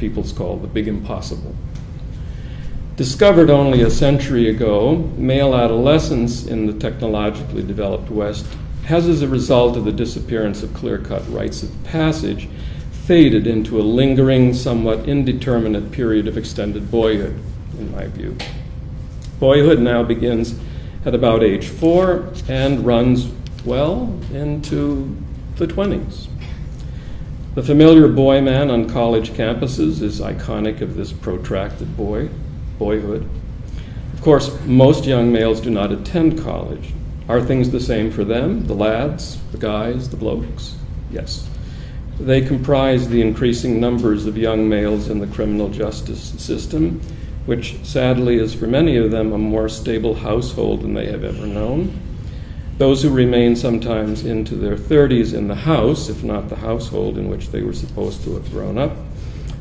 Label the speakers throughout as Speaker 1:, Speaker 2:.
Speaker 1: peoples call the big impossible. Discovered only a century ago, male adolescence in the technologically developed West has, as a result of the disappearance of clear-cut rites of passage, faded into a lingering, somewhat indeterminate period of extended boyhood, in my view. Boyhood now begins at about age 4 and runs, well, into the 20s. The familiar boy man on college campuses is iconic of this protracted boyhood. Of course, most young males do not attend college. Are things the same for them, the lads, the guys, the blokes? Yes. They comprise the increasing numbers of young males in the criminal justice system, which sadly is for many of them a more stable household than they have ever known. Those who remain sometimes into their 30s in the house, if not the household in which they were supposed to have grown up,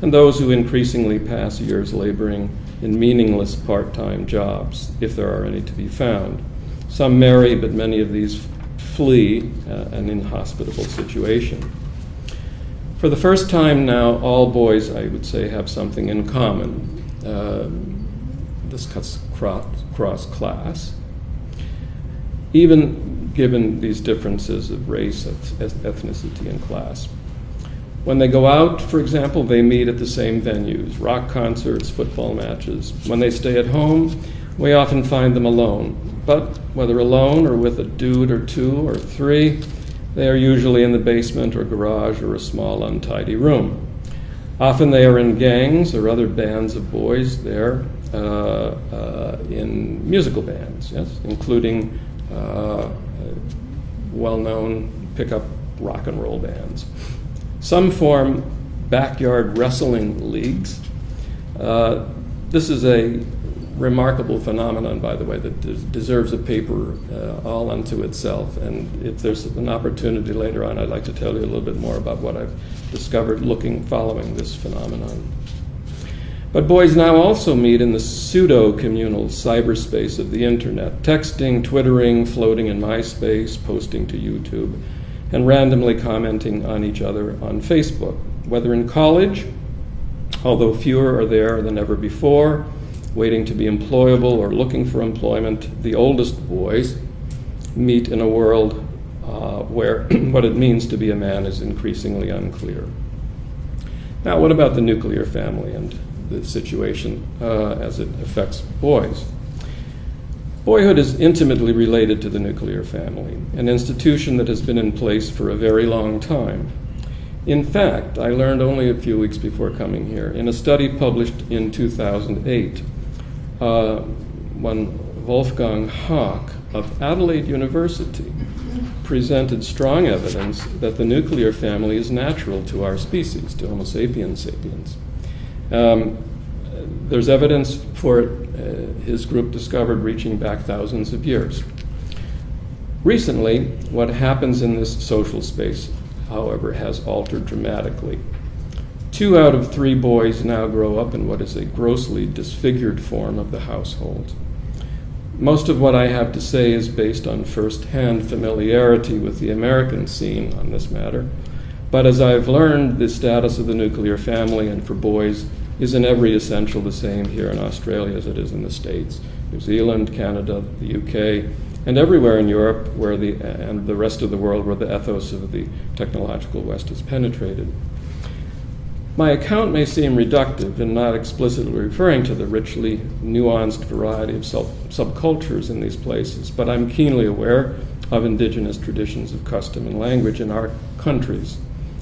Speaker 1: and those who increasingly pass years laboring in meaningless part-time jobs, if there are any to be found. Some marry, but many of these flee an inhospitable situation. For the first time now, all boys, I would say, have something in common. This cuts across class. Even given these differences of race, ethnicity, and class. When they go out, for example, they meet at the same venues, rock concerts, football matches. When they stay at home, we often find them alone. But whether alone or with a dude or two or three, they are usually in the basement or garage or a small untidy room. Often they are in gangs or other bands of boys there, in musical bands, yes, including well-known pickup rock and roll bands. Some form backyard wrestling leagues. This is a remarkable phenomenon, by the way, that deserves a paper all unto itself. And if there's an opportunity later on, I'd like to tell you a little bit more about what I've discovered following this phenomenon. But boys now also meet in the pseudo-communal cyberspace of the internet, texting, twittering, floating in MySpace, posting to YouTube, and randomly commenting on each other on Facebook. Whether in college, although fewer are there than ever before, waiting to be employable or looking for employment, the oldest boys meet in a world where what it means to be a man is increasingly unclear. Now, what about the nuclear family and the situation as it affects boys? Boyhood is intimately related to the nuclear family, an institution that has been in place for a very long time. In fact, I learned only a few weeks before coming here, in a study published in 2008, when Wolfgang Hack of Adelaide University presented strong evidence that the nuclear family is natural to our species, to Homo sapiens sapiens. There's evidence for it, his group discovered, reaching back thousands of years. Recently, what happens in this social space, however, has altered dramatically. 2 out of 3 boys now grow up in what is a grossly disfigured form of the household. Most of what I have to say is based on first-hand familiarity with the American scene on this matter, but as I've learned, the status of the nuclear family and for boys is in every essential the same here in Australia as it is in the States, New Zealand, Canada, the UK, and everywhere in Europe and the rest of the world where the ethos of the technological West is penetrated. My account may seem reductive in not explicitly referring to the richly nuanced variety of subcultures in these places, but I'm keenly aware of indigenous traditions of custom and language in our countries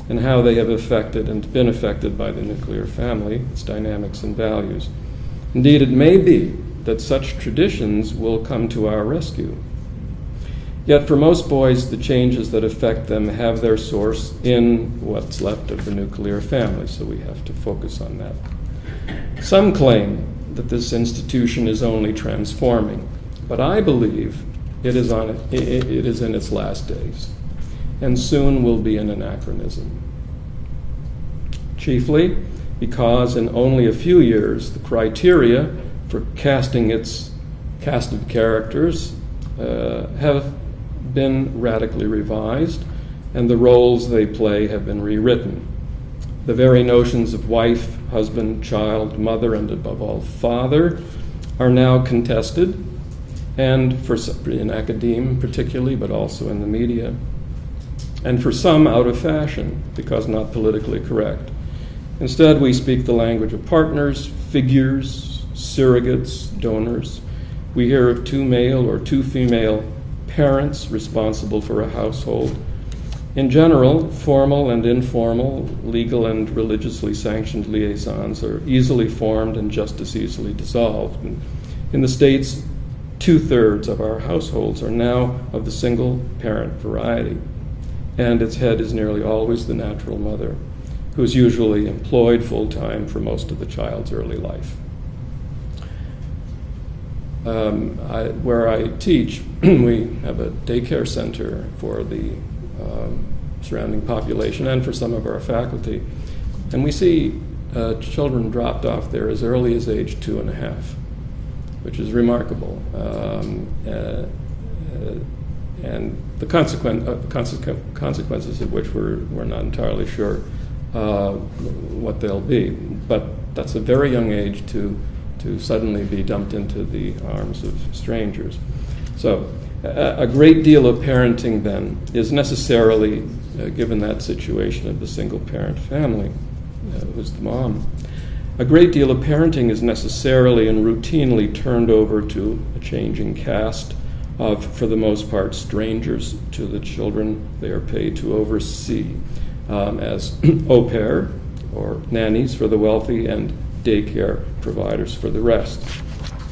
Speaker 1: and how they have affected and been affected by the nuclear family, its dynamics and values. Indeed, it may be that such traditions will come to our rescue. Yet for most boys, the changes that affect them have their source in what's left of the nuclear family, so we have to focus on that. Some claim that this institution is only transforming, but I believe it is in its last days, and soon will be an anachronism. Chiefly because in only a few years, the criteria for casting its cast of characters have been radically revised, and the roles they play have been rewritten. The very notions of wife, husband, child, mother, and above all, father are now contested, and in academia particularly, but also in the media, and for some out of fashion because not politically correct. Instead, we speak the language of partners, figures, surrogates, donors. We hear of 2 male or 2 female parents responsible for a household. In general, formal and informal, legal and religiously sanctioned liaisons are easily formed and just as easily dissolved. And in the States, 2/3 of our households are now of the single-parent variety, and its head is nearly always the natural mother, who is usually employed full-time for most of the child's early life. Where I teach, we have a daycare center for the surrounding population and for some of our faculty. And we see children dropped off there as early as age 2.5, which is remarkable. And the consequences of which we're not entirely sure what they'll be. But that's a very young age to suddenly be dumped into the arms of strangers. So a great deal of parenting then is necessarily, given that situation of the single-parent family, who's the mom, a great deal of parenting is necessarily and routinely turned over to a changing cast of, for the most part, strangers to the children they are paid to oversee, as au pair or nannies for the wealthy and daycare providers for the rest.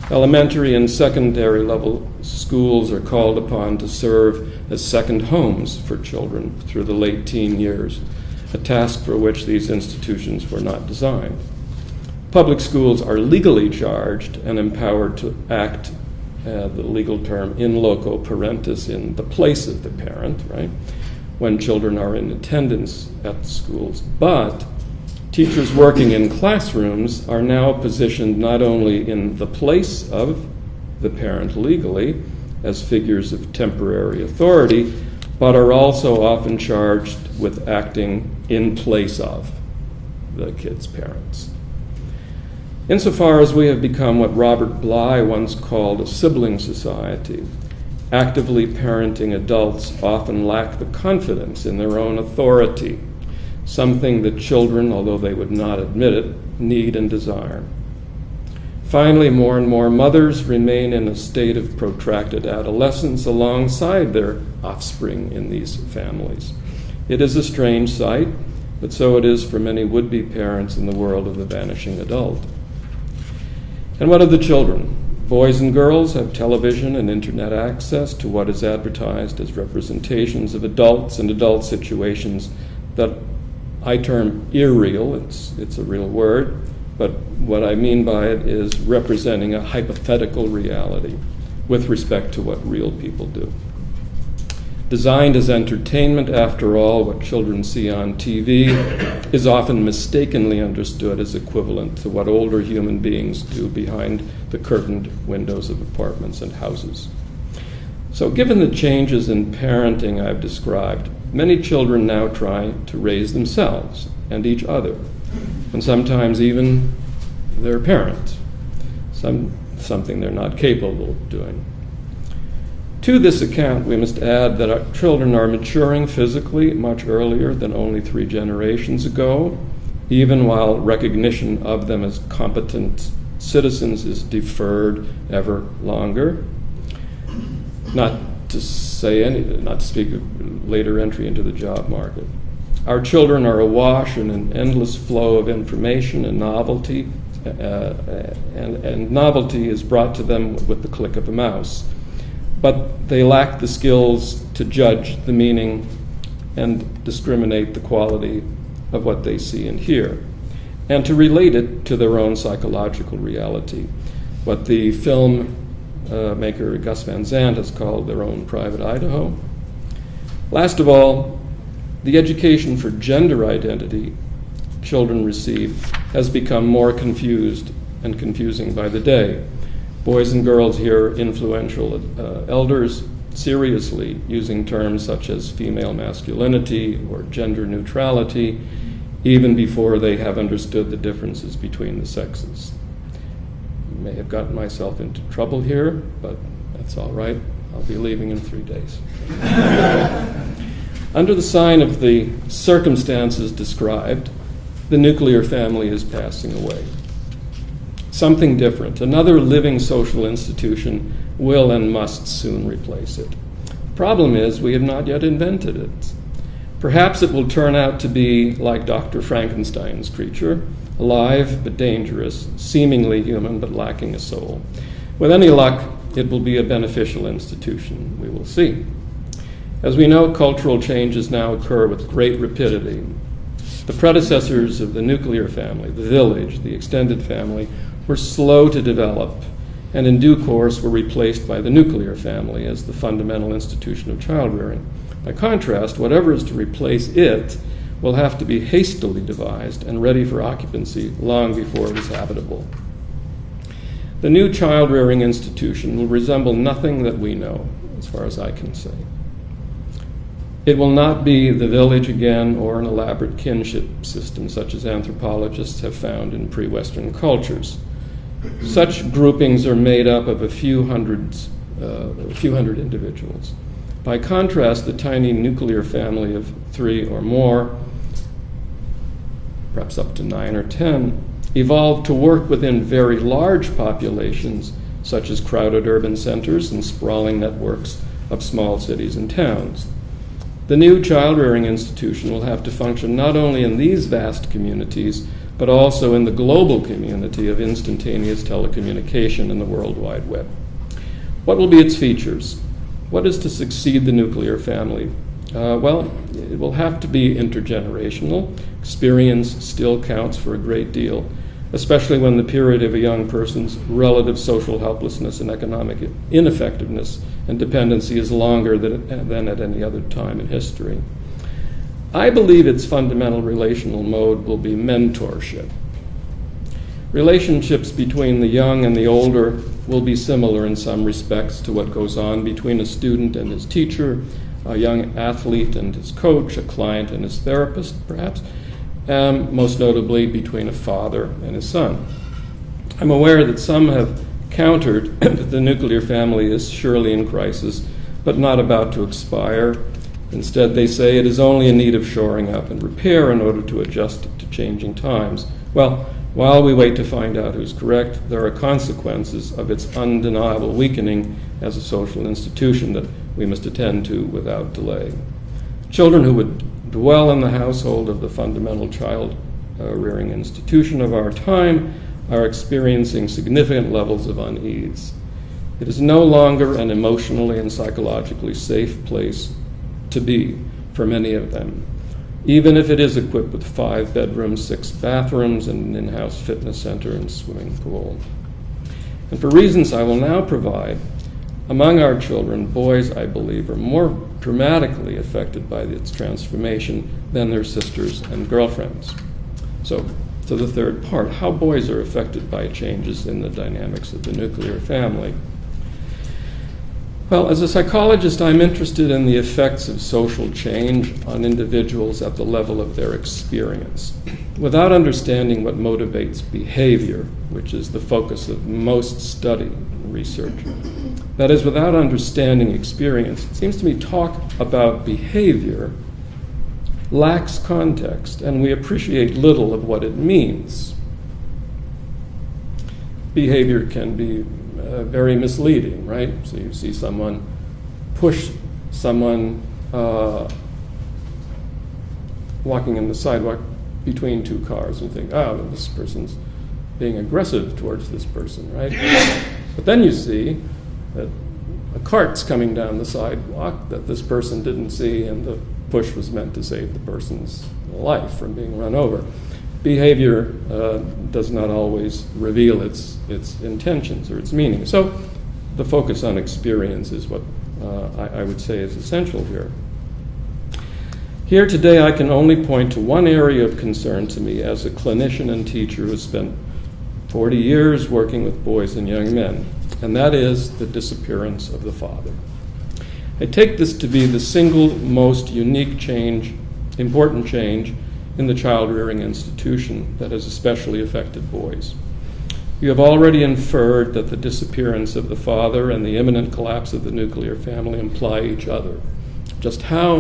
Speaker 1: Elementary and secondary level schools are called upon to serve as second homes for children through the late teen years, a task for which these institutions were not designed. Public schools are legally charged and empowered to act, the legal term, in loco parentis, in the place of the parent, right, when children are in attendance at the schools. But teachers working in classrooms are now positioned not only in the place of the parent legally as figures of temporary authority, but are also often charged with acting in place of the kids' parents. Insofar as we have become what Robert Bly once called a sibling society, actively parenting adults often lack the confidence in their own authority, something that children, although they would not admit it, need and desire. Finally, more and more mothers remain in a state of protracted adolescence alongside their offspring in these families. It is a strange sight, but so it is for many would-be parents in the world of the vanishing adult. And what of the children? Boys and girls have television and internet access to what is advertised as representations of adults and adult situations that I term irreal. It's a real word, but what I mean by it is representing a hypothetical reality with respect to what real people do. Designed as entertainment, after all, what children see on TV is often mistakenly understood as equivalent to what older human beings do behind the curtained windows of apartments and houses. So given the changes in parenting I've described, many children now try to raise themselves and each other, and sometimes even their parents, something they're not capable of doing. To this account, we must add that our children are maturing physically much earlier than only 3 generations ago, even while recognition of them as competent citizens is deferred ever longer. Not to speak of later entry into the job market. Our children are awash in an endless flow of information and novelty, and novelty is brought to them with the click of a mouse. But they lack the skills to judge the meaning and discriminate the quality of what they see and hear, and to relate it to their own psychological reality, what the film maker Gus Van Sant has called their own private Idaho. Last of all, the education for gender identity children receive has become more confused and confusing by the day. Boys and girls hear influential elders seriously using terms such as female masculinity or gender neutrality, even before they have understood the differences between the sexes. I may have gotten myself into trouble here, but that's all right. I'll be leaving in 3 days. Under the sign of the circumstances described, the nuclear family is passing away. Something different, another living social institution, will and must soon replace it. The problem is we have not yet invented it. Perhaps it will turn out to be like Dr. Frankenstein's creature, alive but dangerous, seemingly human but lacking a soul. With any luck, it will be a beneficial institution. We will see. As we know, cultural changes now occur with great rapidity. The predecessors of the nuclear family, the village, the extended family, were slow to develop, and in due course were replaced by the nuclear family as the fundamental institution of child-rearing. By contrast, whatever is to replace it will have to be hastily devised and ready for occupancy long before it is habitable. The new child-rearing institution will resemble nothing that we know, as far as I can say. It will not be the village again or an elaborate kinship system such as anthropologists have found in pre-Western cultures. Such groupings are made up of a few hundred individuals. By contrast, the tiny nuclear family of 3 or more, perhaps up to 9 or 10, evolved to work within very large populations, such as crowded urban centers and sprawling networks of small cities and towns. The new child-rearing institution will have to function not only in these vast communities, but also in the global community of instantaneous telecommunication and the World Wide Web. What will be its features? What is to succeed the nuclear family? Well, it will have to be intergenerational. Experience still counts for a great deal, especially when the period of a young person's relative social helplessness and economic ineffectiveness and dependency is longer than at any other time in history. I believe its fundamental relational mode will be mentorship. Relationships between the young and the older will be similar in some respects to what goes on between a student and his teacher, a young athlete and his coach, a client and his therapist, perhaps, most notably between a father and his son. I'm aware that some have countered that the nuclear family is surely in crisis, but not about to expire. Instead, they say it is only in need of shoring up and repair in order to adjust to changing times. Well, while we wait to find out who's correct, there are consequences of its undeniable weakening as a social institution that we must attend to without delay. Children who would dwell in the household of the fundamental child-rearing institution of our time are experiencing significant levels of unease. It is no longer an emotionally and psychologically safe place to be for many of them, even if it is equipped with 5 bedrooms, 6 bathrooms, and an in-house fitness center and swimming pool. And for reasons I will now provide, among our children, boys, I believe, are more dramatically affected by its transformation than their sisters and girlfriends. So, to the third part, how boys are affected by changes in the dynamics of the nuclear family. Well, as a psychologist, I'm interested in the effects of social change on individuals at the level of their experience. Without understanding what motivates behavior, which is the focus of most study and research, that is, without understanding experience, it seems to me talk about behavior lacks context, and we appreciate little of what it means. Behavior can be very misleading, right? So you see someone push someone walking in the sidewalk between 2 cars and think, oh, this person's being aggressive towards this person, right? But then you see that a cart's coming down the sidewalk that this person didn't see, and the push was meant to save the person's life from being run over. Behavior does not always reveal its intentions or its meaning. So the focus on experience is what I would say is essential here. Here today I can only point to one area of concern to me as a clinician and teacher who has spent 40 years working with boys and young men, and that is the disappearance of the father. I take this to be the single most unique change, important change, in the child-rearing institution that has especially affected boys. You have already inferred that the disappearance of the father and the imminent collapse of the nuclear family imply each other. Just how